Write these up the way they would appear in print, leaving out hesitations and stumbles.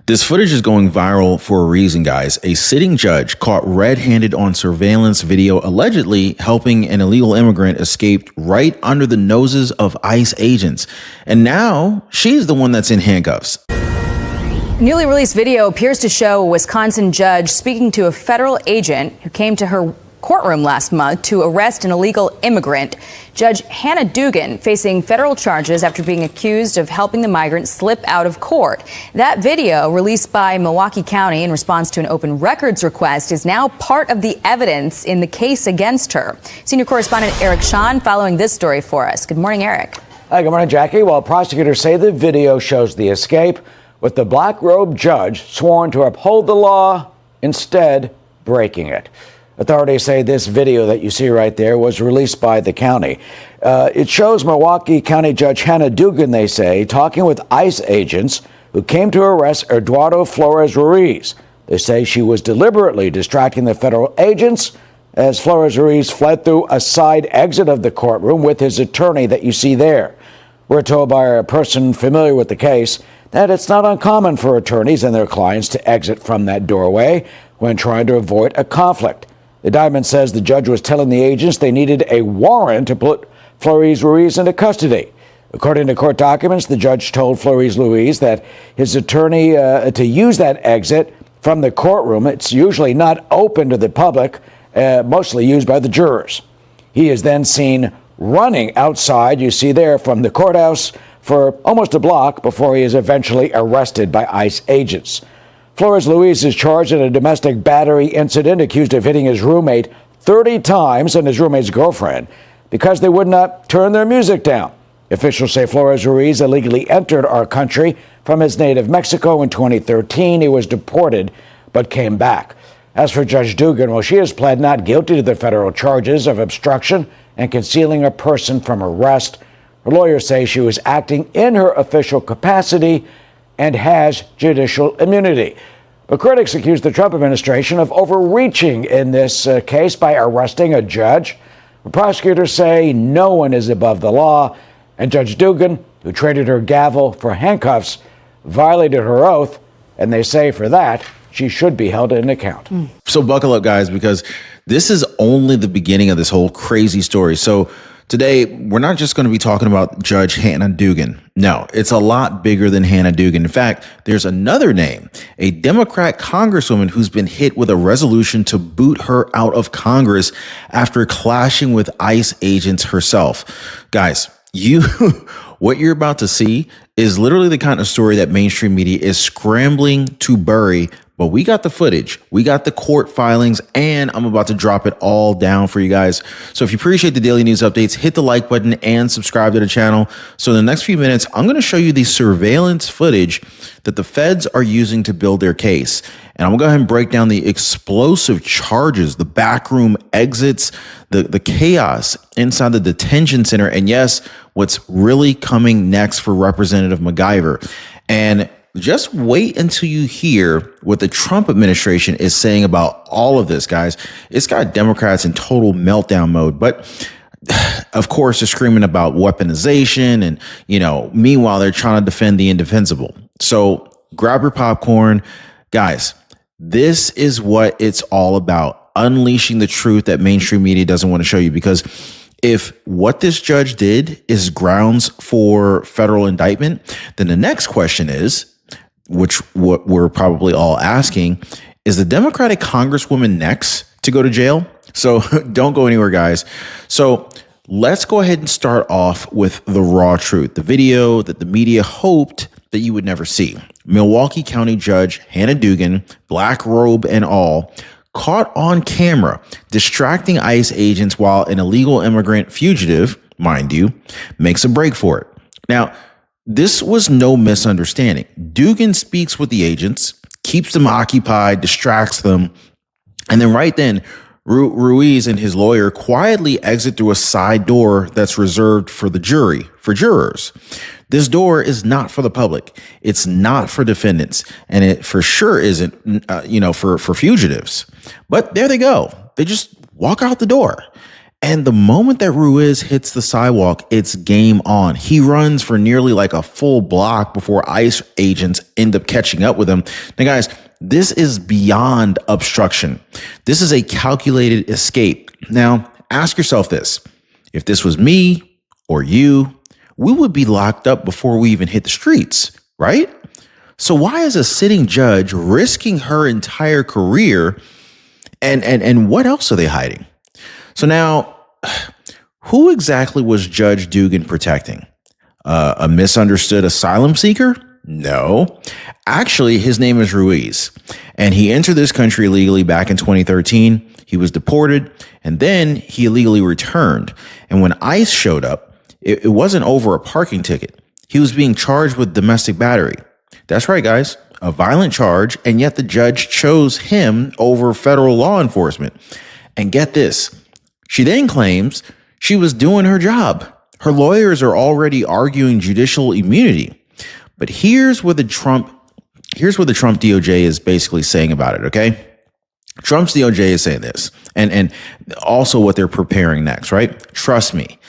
This footage is going viral for a reason, guys. A sitting judge caught red-handed on surveillance video allegedly helping an illegal immigrant escape right under the noses of ICE agents. And now she's the one that's in handcuffs. Newly released video appears to show a Wisconsin judge speaking to a federal agent who came to her courtroom last month to arrest an illegal immigrant. Judge Hannah Dugan facing federal charges after being accused of helping the migrant slip out of court. That video, released by Milwaukee County in response to an open records request, is now part of the evidence in the case against her. Senior correspondent Eric Sean following this story for us. Good morning, Eric. Hi, good morning, Jackie. Well, prosecutors say the video shows the escape, with the black-robed judge sworn to uphold the law, instead breaking it. Authorities say this video that you see right there was released by the county. It shows Milwaukee County Judge Hannah Dugan, they say, talking with ICE agents who came to arrest Eduardo Flores Ruiz. They say she was deliberately distracting the federal agents as Flores Ruiz fled through a side exit of the courtroom with his attorney that you see there. We're told by a person familiar with the case that it's not uncommon for attorneys and their clients to exit from that doorway when trying to avoid a conflict. The indictment says the judge was telling the agents they needed a warrant to put Flores Ruiz into custody. According to court documents, the judge told Flores Ruiz that his attorney to use that exit from the courtroom. It's usually not open to the public, mostly used by the jurors. He is then seen running outside, you see there, from the courthouse for almost a block before he is eventually arrested by ICE agents. Flores Ruiz is charged in a domestic battery incident, accused of hitting his roommate 30 times and his roommate's girlfriend because they would not turn their music down. Officials say Flores Ruiz illegally entered our country from his native Mexico in 2013. He was deported but came back. As for Judge Dugan, well, she has pled not guilty to the federal charges of obstruction and concealing a person from arrest. Her lawyers say she was acting in her official capacity and has judicial immunity. But critics accuse the Trump administration of overreaching in this case by arresting a judge. The prosecutors say no one is above the law, and Judge Dugan, who traded her gavel for handcuffs, violated her oath, and they say for that, she should be held in account. So buckle up, guys, because this is only the beginning of this whole crazy story. So today, we're not just going to be talking about Judge Hannah Dugan. No, it's a lot bigger than Hannah Dugan. In fact, there's another name, a Democrat Congresswoman who's been hit with a resolution to boot her out of Congress after clashing with ICE agents herself. Guys, what you're about to see is literally the kind of story that mainstream media is scrambling to bury. But we got the footage, we got the court filings, and I'm about to drop it all down for you guys. So if you appreciate the daily news updates, hit the like button and subscribe to the channel. So in the next few minutes, I'm going to show you the surveillance footage that the feds are using to build their case. And I'm going to go ahead and break down the explosive charges, the backroom exits, the chaos inside the detention center, and yes, what's really coming next for Representative MacGyver. And just wait until you hear what the Trump administration is saying about all of this, guys. It's got Democrats in total meltdown mode. But of course, they're screaming about weaponization. And, meanwhile, they're trying to defend the indefensible. So grab your popcorn. Guys, this is what it's all about. Unleashing the truth that mainstream media doesn't want to show you. Because if what this judge did is grounds for federal indictment, then the next question is, what we're probably all asking, is the Democratic Congresswoman next to go to jail? So don't go anywhere, guys. So let's go ahead and start off with the raw truth, the video that the media hoped that you would never see. Milwaukee County Judge Hannah Dugan, black robe and all, caught on camera distracting ICE agents while an illegal immigrant fugitive, mind you, makes a break for it. Now, this was no misunderstanding. Dugan speaks with the agents, keeps them occupied, distracts them, and then right then, Ruiz and his lawyer quietly exit through a side door that's reserved for the jury, for jurors. This door is not for the public. It's not for defendants, and it for sure isn't, for fugitives. But there they go. They just walk out the door. And the moment that Ruiz hits the sidewalk, it's game on. He runs for nearly like a full block before ICE agents end up catching up with him. Now, guys, this is beyond obstruction. This is a calculated escape. Now, ask yourself this. If this was me or you, we would be locked up before we even hit the streets, right? So why is a sitting judge risking her entire career? And what else are they hiding? So now, who exactly was Judge Dugan protecting? A misunderstood asylum seeker? No. Actually, his name is Ruiz, and he entered this country illegally back in 2013. He was deported, and then he illegally returned. And when ICE showed up, it wasn't over a parking ticket. He was being charged with domestic battery. That's right, guys, a violent charge, and yet the judge chose him over federal law enforcement. And get this. She then claims she was doing her job. Her lawyers are already arguing judicial immunity. But here's what the Trump DOJ is basically saying about it, okay? Trump's DOJ is saying this, and also what they're preparing next, right? Trust me,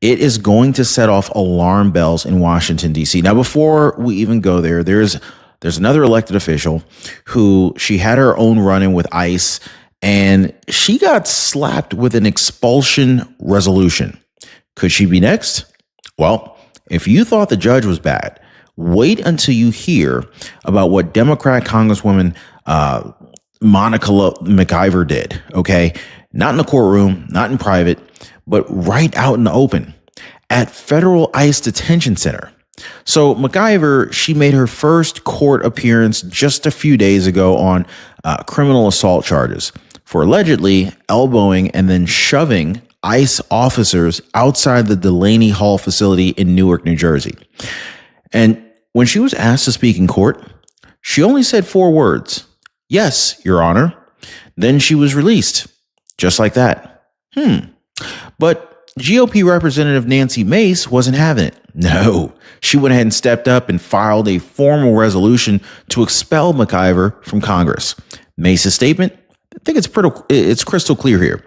it is going to set off alarm bells in Washington, D.C. Now, before we even go there, there's another elected official who she had her own run-in with ICE, and she got slapped with an expulsion resolution. Could she be next? Well, if you thought the judge was bad, wait until you hear about what Democrat Congresswoman Monica MacGyver did, okay? Not in the courtroom, not in private, but right out in the open at federal ICE detention center. So MacGyver, she made her first court appearance just a few days ago on criminal assault charges for allegedly elbowing and then shoving ICE officers outside the Delaney Hall facility in Newark, New Jersey. And when she was asked to speak in court, she only said 4 words. Yes, Your Honor. Then she was released. Just like that. But GOP Representative Nancy Mace wasn't having it. No, she went ahead and stepped up and filed a formal resolution to expel MacGyver from Congress. Mace's statement, I think it's crystal clear here.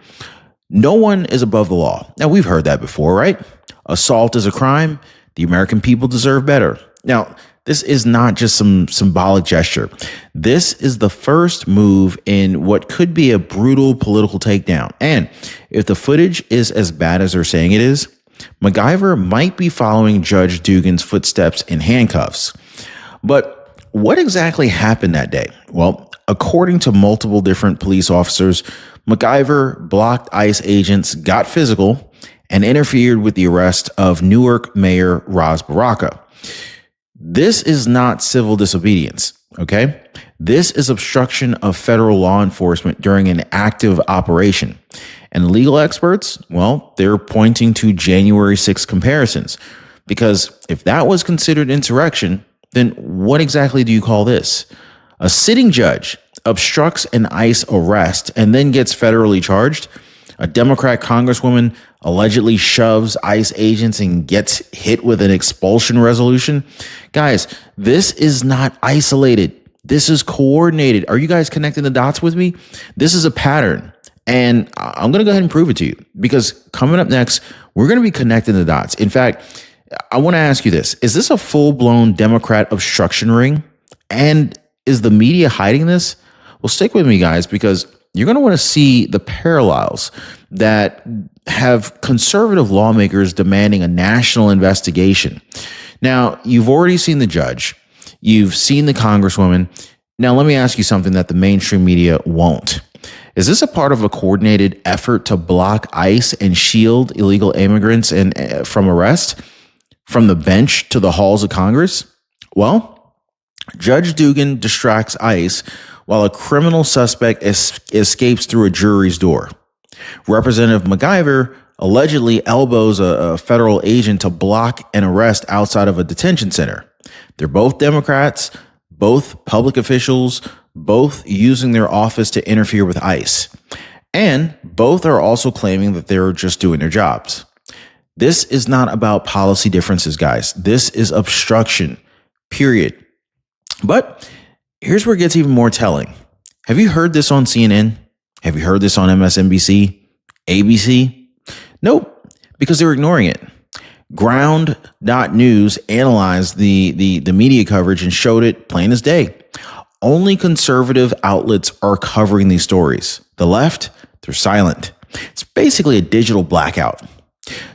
No one is above the law. Now, we've heard that before, right? Assault is a crime. The American people deserve better. Now, this is not just some symbolic gesture. This is the first move in what could be a brutal political takedown. And if the footage is as bad as they're saying it is, MacGyver might be following Judge Dugan's footsteps in handcuffs. But what exactly happened that day? Well, according to multiple different police officers, MacGyver blocked ICE agents, got physical, and interfered with the arrest of Newark Mayor Ras Baraka. This is not civil disobedience, okay? This is obstruction of federal law enforcement during an active operation. And legal experts, well, they're pointing to January 6th comparisons, because if that was considered insurrection, then what exactly do you call this? A sitting judge obstructs an ICE arrest and then gets federally charged. A Democrat congresswoman allegedly shoves ICE agents and gets hit with an expulsion resolution. Guys, this is not isolated. This is coordinated. Are you guys connecting the dots with me? This is a pattern. And I'm going to go ahead and prove it to you, because coming up next, we're going to be connecting the dots. In fact, I want to ask you this. Is this a full-blown Democrat obstruction ring? And is the media hiding this? Well, stick with me, guys, because you're going to want to see the parallels that have conservative lawmakers demanding a national investigation. Now, you've already seen the judge. You've seen the congresswoman. Now, let me ask you something that the mainstream media won't. Is this a part of a coordinated effort to block ICE and shield illegal immigrants from arrest, from the bench to the halls of Congress? Well, Judge Dugan distracts ICE while a criminal suspect escapes through a jury's door. Representative MacGyver allegedly elbows a federal agent to block an arrest outside of a detention center. They're both Democrats, both public officials, both using their office to interfere with ICE. And both are also claiming that they're just doing their jobs. This is not about policy differences, guys. This is obstruction, period. But here's where it gets even more telling. Have you heard this on CNN? Have you heard this on MSNBC, ABC? Nope, because they're ignoring it. Ground.news analyzed the media coverage and showed it plain as day. Only conservative outlets are covering these stories. The left, they're silent. It's basically a digital blackout.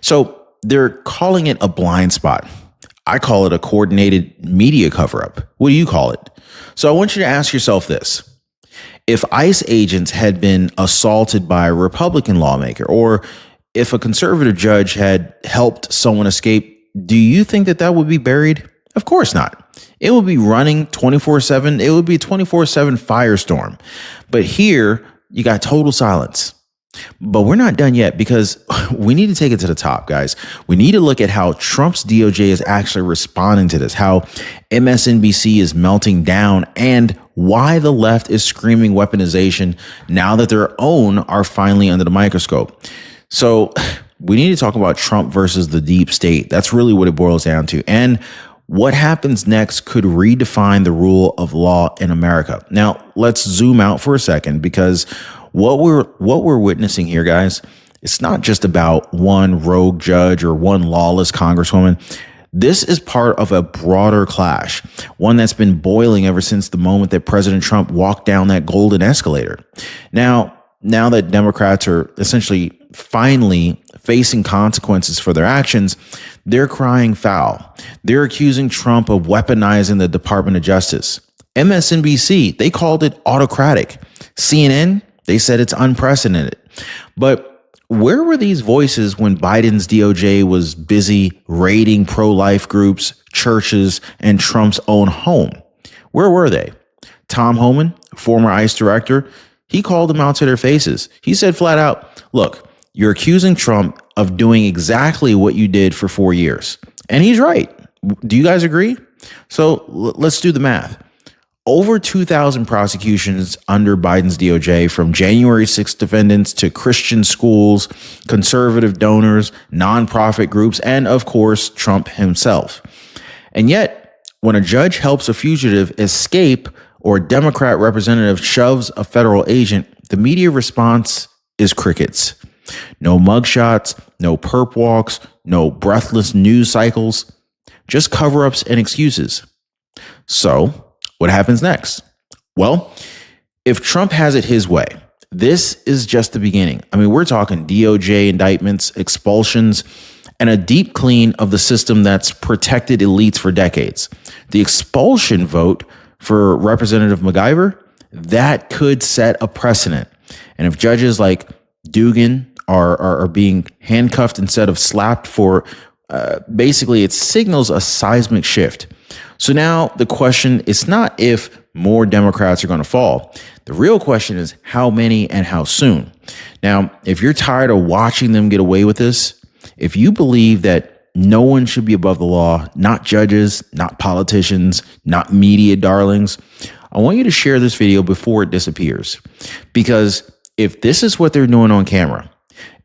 So they're calling it a blind spot. I call it a coordinated media cover-up. What do you call it? So I want you to ask yourself this. If ICE agents had been assaulted by a Republican lawmaker, or if a conservative judge had helped someone escape, do you think that would be buried? Of course not. It would be running 24/7. It would be a 24/7 firestorm. But here, you got total silence. But we're not done yet, because we need to take it to the top, guys. We need to look at how Trump's DOJ is actually responding to this, how MSNBC is melting down, and why the left is screaming weaponization now that their own are finally under the microscope. So we need to talk about Trump versus the deep state. That's really what it boils down to. And what happens next could redefine the rule of law in America. Now, let's zoom out for a second, because what we're witnessing here, guys, it's not just about one rogue judge or one lawless congresswoman. This is part of a broader clash, one that's been boiling ever since the moment that President Trump walked down that golden escalator. Now that Democrats are essentially finally facing consequences for their actions, they're crying foul. They're accusing Trump of weaponizing the Department of Justice. MSNBC, they called it autocratic. CNN, they said it's unprecedented. But where were these voices when Biden's DOJ was busy raiding pro-life groups, churches, and Trump's own home? Where were they? Tom Homan, former ICE director, he called them out to their faces. He said flat out, look, you're accusing Trump of doing exactly what you did for 4 years. And he's right. Do you guys agree? So let's do the math. Over 2,000 prosecutions under Biden's DOJ, from January 6th defendants to Christian schools, conservative donors, nonprofit groups, and of course, Trump himself. And yet, when a judge helps a fugitive escape or a Democrat representative shoves a federal agent, the media response is crickets. No mugshots, no perp walks, no breathless news cycles, just cover-ups and excuses. So, what happens next? Well, if Trump has it his way, this is just the beginning. I mean, we're talking DOJ indictments, expulsions, and a deep clean of the system that's protected elites for decades. The expulsion vote for Representative MacGyver, that could set a precedent. And if judges like Dugan are being handcuffed instead of slapped for, basically it signals a seismic shift. So now the question is not if more Democrats are going to fall. The real question is how many and how soon. Now, if you're tired of watching them get away with this, if you believe that no one should be above the law, not judges, not politicians, not media darlings, I want you to share this video before it disappears. Because if this is what they're doing on camera,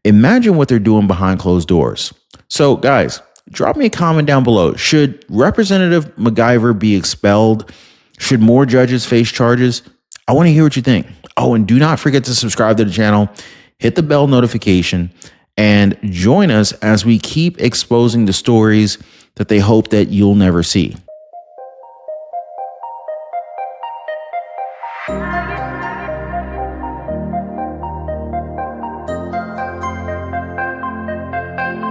imagine what they're doing behind closed doors. So guys, drop me a comment down below. Should Representative MacGyver be expelled? Should more judges face charges? I want to hear what you think. Oh, and do not forget to subscribe to the channel, hit the bell notification, and join us as we keep exposing the stories that they hope that you'll never see.